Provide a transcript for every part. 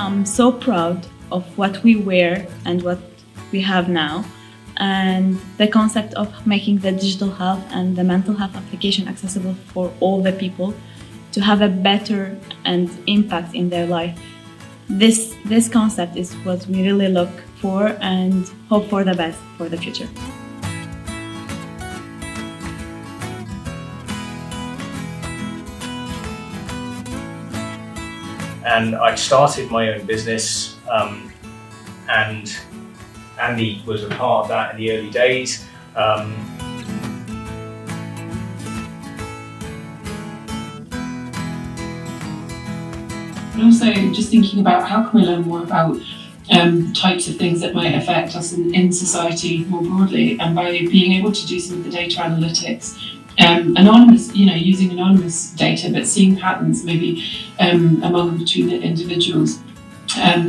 I'm so proud of what we were and what we have now, and the concept of making the digital health and the mental health application accessible for all the people to have a better and impact in their life. This concept is what we really look for and hope for the best for the future. And I started my own business, and Andy was a part of that in the early days. And also just thinking about how can we learn more about types of things that might affect us in society more broadly, and by being able to do some of the data analytics, anonymous, using anonymous data, but seeing patterns maybe among and between the individuals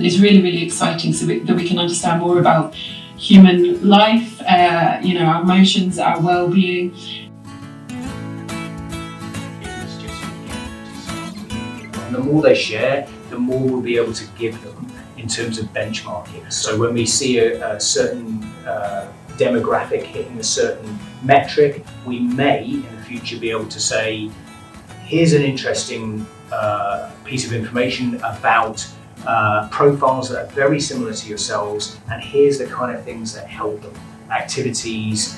is really, really exciting, so that we can understand more about human life, our emotions, our well-being. And the more they share, the more we'll be able to give them in terms of benchmarking. So when we see a certain demographic hitting a certain metric, we may in the future be able to say, here's an interesting piece of information about profiles that are very similar to yourselves, and here's the kind of things that help them, activities.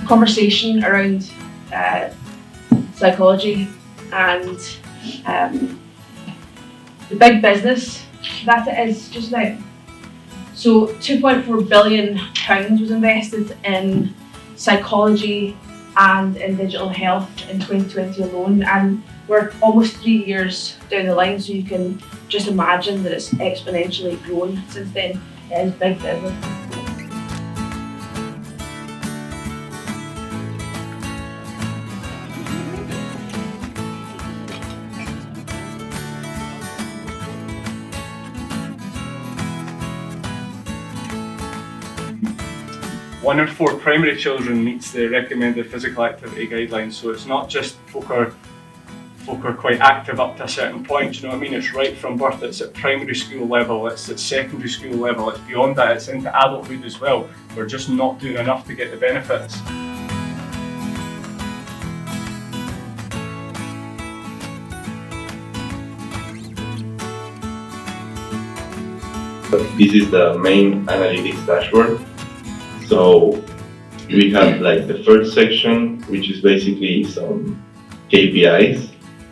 Conversation around psychology and the big business that it is just now. So £2.4 billion was invested in psychology and in digital health in 2020 alone, and we're almost 3 years down the line, so you can just imagine that it's exponentially grown since then. It is big business. One in 4 primary children meets the recommended physical activity guidelines, so it's not just folk are quite active up to a certain point, you know what I mean? It's right from birth, it's at primary school level, it's at secondary school level, it's beyond that, it's into adulthood as well. We're just not doing enough to get the benefits. This is the main analytics dashboard. So we have like the first section, which is basically some KPIs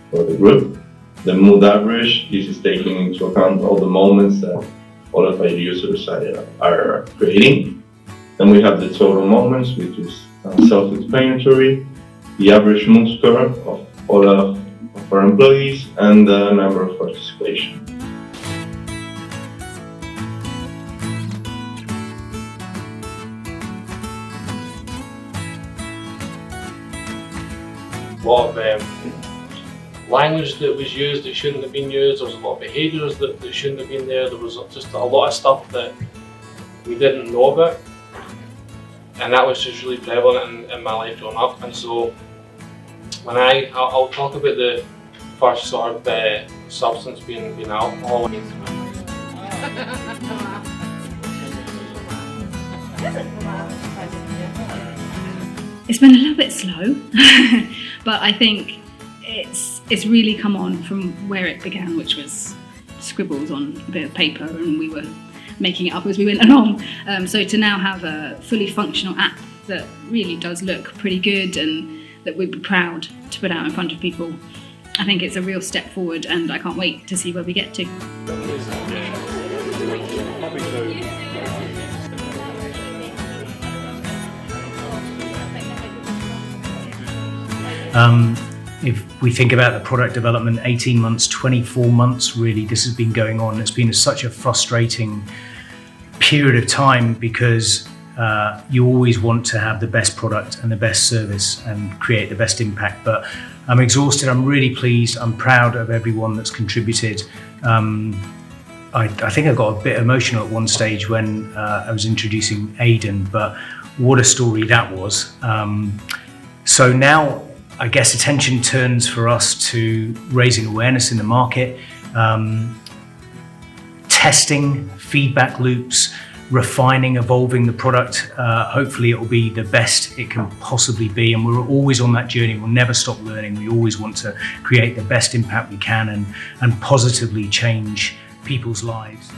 for the group. The mood average, this is taking into account all the moments that all of our users are creating. Then we have the total moments, which is self-explanatory, the average mood score of all of our employees, and the number of participation. A lot of language that was used that shouldn't have been used, there was a lot of behaviours that shouldn't have been there, there was just a lot of stuff that we didn't know about, and that was just really prevalent in my life growing up. And so when I'll talk about the first sort of substance being alcohol. It's been a little bit slow, but I think it's really come on from where it began, which was scribbles on a bit of paper, and we were making it up as we went along. So to now have a fully functional app that really does look pretty good and that we'd be proud to put out in front of people, I think it's a real step forward, and I can't wait to see where we get to. If we think about the product development, 18 months, 24 months, really, this has been going on. It's been such a frustrating period of time because you always want to have the best product and the best service and create the best impact. But I'm exhausted, I'm really pleased, I'm proud of everyone that's contributed. I think I got a bit emotional at one stage when I was introducing Aidan, but what a story that was. So now I guess attention turns for us to raising awareness in the market, testing, feedback loops, refining, evolving the product. Hopefully it will be the best it can possibly be, and we're always on that journey. We'll never stop learning. We always want to create the best impact we can and positively change people's lives.